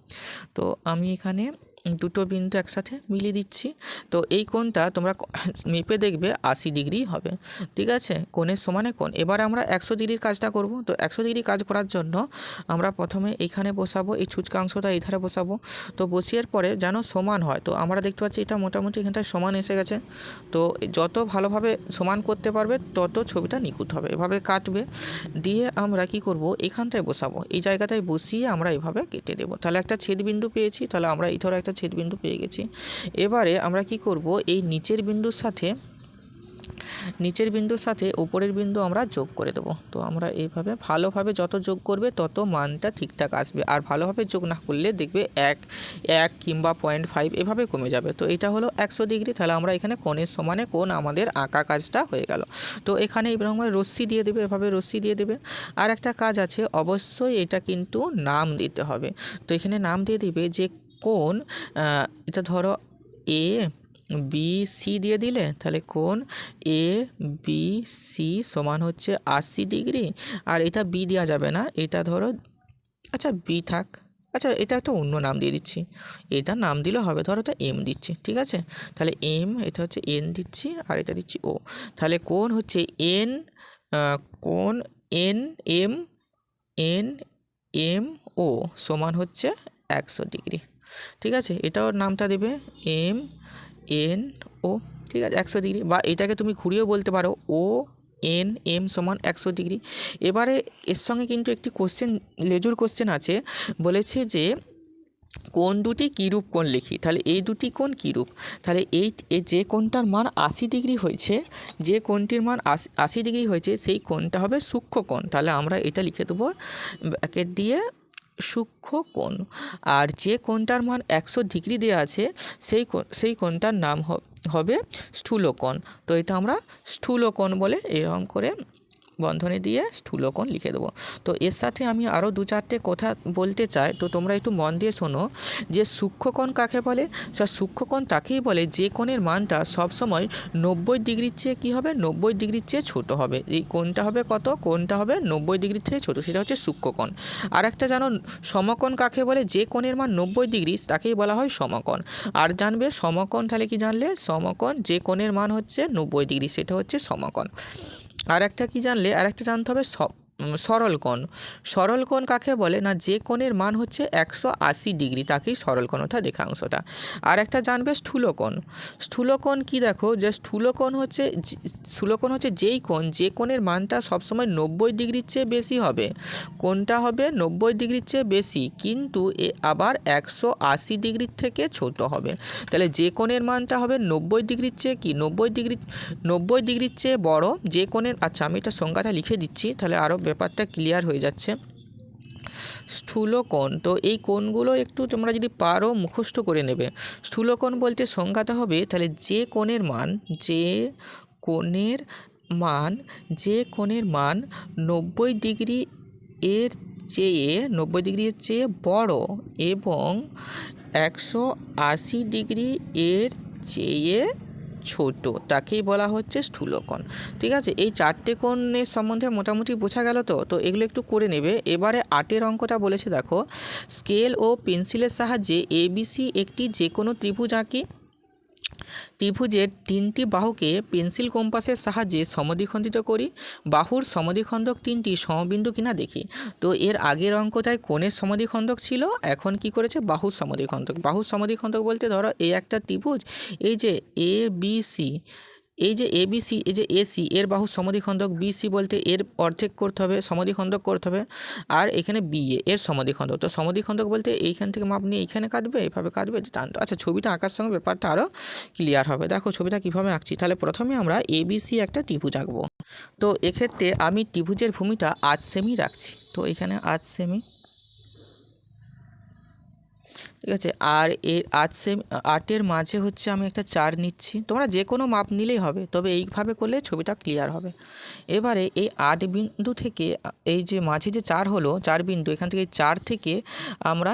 তো আমি এখানে দুটো বিন্দু একসাথে মিলিয়ে দিচ্ছি। তো এই কোণটা তোমরা মেপে দেখবে 80 ডিগ্রি হবে। ঠিক আছে, কোণের সমানে কোণ। এবার আমরা 100 ডিগ্রির কাজটা করব। তো 100 ডিগ্রি কাজ করার জন্য আমরা প্রথমে এইখানে বসাবো, এই সূচকাংশটা এই ধারে বসাবো। তো বসিয়ে পরে যেন সমান হয়। তো আমরা দেখতে পাচ্ছি এটা মোটামুটি এখানটায় সমান এসে গেছে। তো যত ভালোভাবে সমান করতে পারবে তত ছবিটা নিখুঁত হবে। এভাবে কাটবে, দিয়ে আমরা কি করব, এখানটায় বসাবো, এই জায়গাটায় বসিয়ে আমরা এভাবে কেটে দেবো। তাহলে একটা ছেদবিন্দু পেয়েছি, তাহলে আমরা এই ধরো একটা ছেদবিন্দু পেয়ে গেছি। এবারে আমরা কি করব, এই নিচের বিন্দুর সাথে উপরের বিন্দু আমরা যোগ করে দেবো। তো আমরা এইভাবে ভালোভাবে যত যোগ করবে তত মানটা ঠিকঠাক আসবে, আর ভালোভাবে যোগ না করলে দেখবে 1 কিংবা 0.5 এভাবে কমে যাবে। তো এটা হলো 100 ডিগ্রি। তাহলে আমরা এখানে কোণের সমানে কোণ আমাদের আঁকা কাজটা হয়ে গেল। তো এখানে এইরকম রশ্মি দিয়ে দেবে, এভাবে রশ্মি দিয়ে দেবে। আর একটা কাজ আছে, অবশ্যই এটা কিন্তু নাম দিতে হবে। তো এখানে নাম দিয়ে দিবে যে কোণ, এটা ধরো এ বি সি দিয়ে দিলে, তাহলে কোণ এ বি সি সমান হচ্ছে 80 ডিগ্রি। আর এটা বি দেওয়া যাবে না, এটা ধরো, আচ্ছা বি থাক, আচ্ছা এটা একটা অন্য নাম দিয়ে দিচ্ছি, এটা নাম দিলে হবে, ধরো এটা এম দিচ্ছি। ঠিক আছে, তাহলে এম, এটা হচ্ছে এন দিচ্ছি, আর এটা দিচ্ছি ও। তাহলে কোণ হচ্ছে এন, কোণ এন এম ও সমান হচ্ছে 100 ডিগ্রি। ঠিক আছে, এটাও নামটা দেবে এম এন ও। ঠিক আছে, 100 ডিগ্রি, বা এটাকে তুমি ঘুরিয়েও বলতে পারো ও এন এম সমান 100 ডিগ্রি। এবারে এর সঙ্গে কিন্তু একটি লেজুর কোশ্চেন আছে, বলেছে যে কোণ দুটি কীরূপ কোণ লিখি। তাহলে এই দুটি কোণ কীরূপ, তাহলে এই যে কোণটার মান 80 ডিগ্রি হয়েছে, যে কোণটির মান 80 ডিগ্রি হয়েছে সেই কোণটা হবে সূক্ষ্ম কোণ। তাহলে আমরা এটা লিখে দেবো ব্র্যাকেট দিয়ে সূক্ষ্ম কোণ। আর যে কোণটার মান 100 ডিগ্রি দেওয়া আছে সেই কোণটার নাম হবে স্থূল কোণ। তো এটা আমরা স্থূল কোণ বলে এরকম করে বন্ধনী দিয়ে স্থূলকোণ লিখে দেবো। তো এর সাথে আমি আরও 2-4টে কথা বলতে চাই, তো তোমরা একটু মন দিয়ে শোনো যে সূক্ষ্মকোণ কাকে বলে। সূক্ষ্মকোণ তাকেই বলে যে কোণের মানটা সবসময় 90 ডিগ্রির চেয়ে কী হবে, 90 ডিগ্রির চেয়ে ছোটো হবে। এই কোণটা হবে কত, কোণটা হবে 90 ডিগ্রির থেকে ছোটো, সেটা হচ্ছে সূক্ষ্মকোণ। আর একটা জানো সমকোণ কাকে বলে, যে কোণের মান 90 ডিগ্রি তাকেই বলা হয় সমকোণ। আর জানবে সমকোণ, তাহলে কি জানলে, সমকোণ যে কোণের মান হচ্ছে 90 ডিগ্রি সেটা হচ্ছে সমকোণ। আর একটা কি জানলে, আর একটা জানতে হবে সরল কোণ। সরল কোণ কাকে বলে না, যে কোণের মান হচ্ছে 180 ডিগ্রি তাকেই সরল কোণ অর্থাৎ রেখাংশটা। আর একটা জানবে স্থূলকোণ। স্থূলকোণ কি দেখো, যে স্থূলকোণ হচ্ছে যেই কোণ, যে কোণের মানটা সবসময় 90 ডিগ্রির চেয়ে বেশি হবে। কোণটা হবে 90 ডিগ্রির চেয়ে বেশি, কিন্তু আবার 180 ডিগ্রির থেকে ছোট হবে। তাহলে যে কোণের মানটা হবে 90 ডিগ্রির চেয়ে কি 90 ডিগ্রির চেয়ে বড়, যে কোণের, আচ্ছা আমি এটা সংজ্ঞাটা লিখে দিচ্ছি তাহলে আরও ব্যাপারটা ক্লিয়ার হয়ে যাচ্ছে। স্থূলকোণ, তো এই কোণগুলো একটু তোমরা যদি পারো মুখস্থ করে নেবে। স্থূলকোণ বলতে সংজ্ঞাটা হবে, তাহলে যে কোণের মান 90 ডিগ্রি এর চেয়ে বড় এবং 180 ডিগ্রি এর চেয়ে ছোট তাকেই বলা হচ্ছে স্থূলকোণ। ঠিক আছে, এই 4টে কোণের সম্বন্ধে মোটামুটি বোঝা গেল। তো এগুলো একটু করে নেবে। এবারে 8এর অঙ্কটা বলেছে দেখো, স্কেল ও পেন্সিলের সাহায্যে ABC একটি যে কোনো ত্রিভুজ আঁকি। ত্রিভুজের 3টি বাহুকে পেন্সিল কম্পাসের সাহায্যে সমদ্বিখণ্ডিত করি। বাহুর সমদ্বিখণ্ডক 3টি সমবিন্দু কিনা দেখি। তো এর আগের অঙ্কটায় কোণের সমদ্বিখণ্ডক ছিল, এখন কি করেছে, বাহুর সমদ্বিখণ্ডক। বাহুর সমদ্বিখণ্ডক বলতে ধরো এই একটা ত্রিভুজ, এই যে ABC, এই যে ABC, এই যে AC এর বাহুর সমদ্বিখণ্ডক, BC বলতে এর অর্ধেক করতে হবে, সমদ্বিখণ্ডক করতে হবে। আর এখানে BA এর সমদ্বিখণ্ডক। তো সমদ্বিখণ্ডক বলতে এইখান থেকে মাপ নিয়ে এইখানে কাটবে, এইভাবে কাটবে, টানতো। আচ্ছা, ছবিটা আঁকার সঙ্গে ব্যাপারটা আরও ক্লিয়ার হবে। দেখো ছবিটা কীভাবে আঁকছি। তাহলে প্রথমে আমরা ABC একটা ত্রিভুজ আঁকবো। তো এক্ষেত্রে আমি ত্রিভুজের ভূমিটা 8 সেমি রাখছি। তো এখানে 8 সেমি, ঠিক আছে। আর এর 8-এর মাঝে হচ্ছে আমি একটা 4 নিচ্ছি। তোমরা যে কোনো মাপ নিলেই হবে, তবে এইভাবে করলে ছবিটা ক্লিয়ার হবে। এবারে এই 8 বিন্দু থেকে এই যে মাঝে যে 4 হলো, 4 বিন্দু, এখান থেকে 4 থেকে আমরা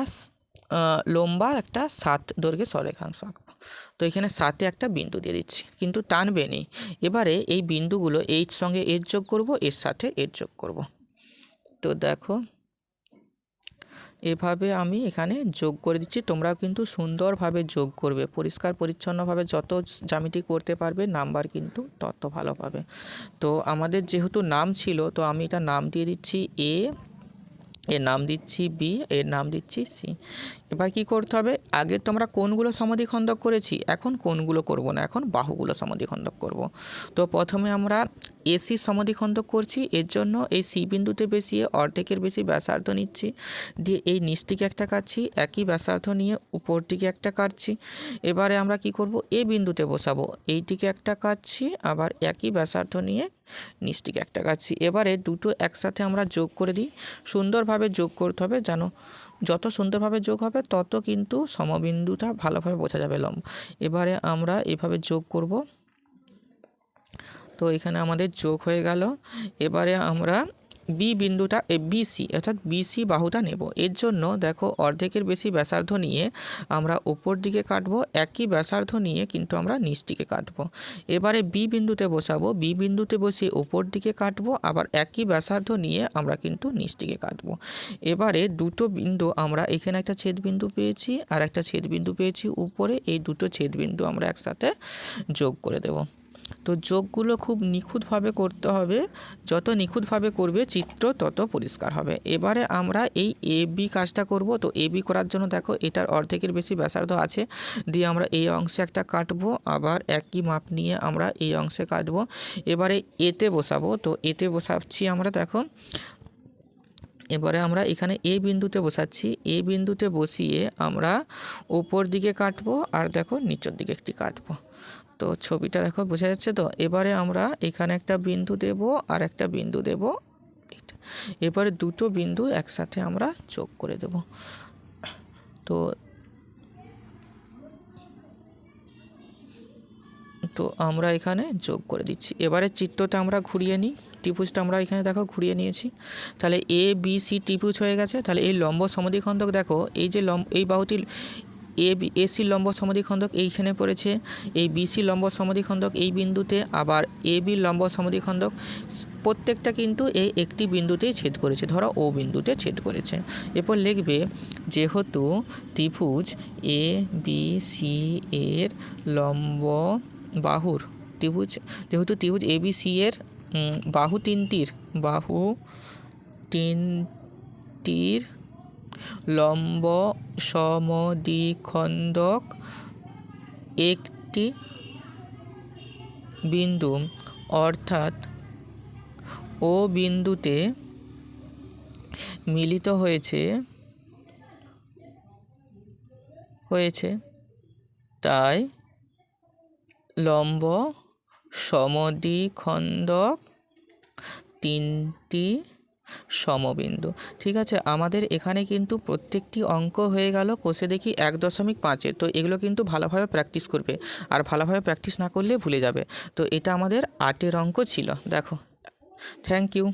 লম্বা একটা 7 দৈর্ঘ্যের সরেখাংশ আঁকবো। তো এখানে 7-এ একটা বিন্দু দিয়ে দিচ্ছি, কিন্তু টানবে নি। এবারে এই বিন্দুগুলো এর সঙ্গে এর যোগ করব, এর সাথে এর যোগ করব। তো দেখো এভাবে আমি এখানে যোগ করে দিচ্ছি। তোমরাও কিন্তু সুন্দরভাবে যোগ করবে, পরিষ্কার পরিচ্ছন্নভাবে যত জ্যামিতি করতে পারবে নাম্বার কিন্তু তত ভালো পাবে। তো আমাদের যেহেতু নাম ছিল, তো আমি এটা নাম দিয়ে দিচ্ছি A, এর নাম দিচ্ছি B, এর নাম দিচ্ছি C। এবার কি করতে হবে, আগে তো আমরা কোণগুলো সমদ্বিখণ্ডক করেছি, এখন কোণগুলো করব না, এখন বাহুগুলো সমদ্বিখণ্ডক করব। তো প্রথমে আমরা AC সমদ্বিখণ্ডক করছি। এর জন্য এই C বিন্দুতে বসিয়ে অর্ধেকের বেশি ব্যাসার্ধ নিচ্ছি, দিয়ে এই নিচ দিকে একটা কাটছি, একই ব্যাসার্ধ নিয়ে উপর দিকে একটা কাটছি। এবারে আমরা কি করব, A বিন্দুতে বসাবো, এই দিকে একটা কাটছি, আবার একই ব্যাসার্ধ নিয়ে নিচ দিকে একটা কাটছি। এবারে দুটো একসাথে আমরা যোগ করে দিই। সুন্দরভাবে যোগ করতে হবে, জানো যত সুন্দরভাবে যোগ হবে তত কিন্তু সমবিন্দুটা ভালোভাবে বোঝা যাবে লম্ব। এবারে আমরা এভাবে যোগ করব। তো এখানে আমাদের যোগ হয়ে গেল। এবারে আমরা বি বিন্দুটা BC অর্থাৎ BC বাহুটা নেব। এর জন্য দেখো অর্ধেকের বেশি ব্যাসার্ধ নিয়ে আমরা উপর দিকে কাটবো, একই ব্যাসার্ধ নিয়ে কিন্তু আমরা নিচ দিকে কাটবো। এবারে বি বিন্দুতে বসাবো, বি বিন্দুতে বসিয়ে উপর দিকে কাটবো, আবার একই ব্যাসার্ধ নিয়ে আমরা কিন্তু নিচ দিকে কাটবো। এবারে দুটো বিন্দু, আমরা এখানে একটা ছেদবিন্দু পেয়েছি আর একটা ছেদবিন্দু পেয়েছি উপরে, এই দুটো ছেদবিন্দু আমরা একসাথে যোগ করে দেব। তো যোগগুলো খুব নিখুঁতভাবে করতে হবে, যত নিখুঁতভাবে করবে চিত্র তত পরিষ্কার হবে। এবারে আমরা এই AB কাজটা করব। তো AB করার জন্য দেখো এটার অর্ধেকের বেশি ব্যাসার্ধ আছে, দিয়ে আমরা এই অংশে একটা কাটবো, আবার একই মাপ নিয়ে আমরা এই অংশে কাটবো। এবারে এতে বসাবো। তো এতে বসাচ্ছি আমরা, দেখো এবারে আমরা এখানে A বিন্দুতে বসাচ্ছি। A বিন্দুতে বসিয়ে আমরা উপর দিকে কাটবো, আর দেখো নিচের দিকে একটি কাটবো। তো ছবিটা দেখো বোঝা যাচ্ছে। তো এবারে আমরা এখানে একটা বিন্দু দেব আর একটা বিন্দু দেব, এবারে দুটো বিন্দু একসাথে আমরা যোগ করে দেব। তো আমরা এখানে যোগ করে দিচ্ছি। এবারে চিত্রটা আমরা ঘুরিয়ে নিই। ত্রিভুজটা আমরা এখানে দেখো ঘুরিয়ে নিয়েছি। তাহলে এ বি সি ত্রিভুজ হয়ে গেছে। তাহলে এই লম্ব সমদ্বিখণ্ডক দেখো, এই যে এই বাহুটি এসি লম্ব সমদ্বিখণ্ডক এইখানে পড়েছে, এই বিসি লম্ব সমদ্বিখণ্ডক এই বিন্দুতে, আবার এ বি লম্ব সমদ্বিখণ্ডক প্রত্যেকটা কিন্তু এই একটি বিন্দুতেই ছেদ করেছে, ধরো ও বিন্দুতে ছেদ করেছে। এরপর লিখবে যেহেতু ত্রিভুজ এ বি সি এর লম্ব বাহুর যেহেতু ত্রিভুজ এ বি সি এর বাহু তিনটির লম্ব সমদ্বিখণ্ডক একটি বিন্দু অর্থাৎ ও বিন্দুতে মিলিত হয়েছে তাই লম্ব সমদ্বিখণ্ডক তিনটি সমবিন্দু। ঠিক আছে, আমাদের এখানে কিন্তু প্রত্যেকটি অঙ্ক হয়ে গেল কোষে দেখি 1.5। তো এগুলো কিন্তু ভালোভাবে প্র্যাকটিস করবে, আর ভালোভাবে প্র্যাকটিস না করলে ভুলে যাবে। তো এটা আমাদের 8 অঙ্ক ছিল। দেখো, থ্যাংক ইউ।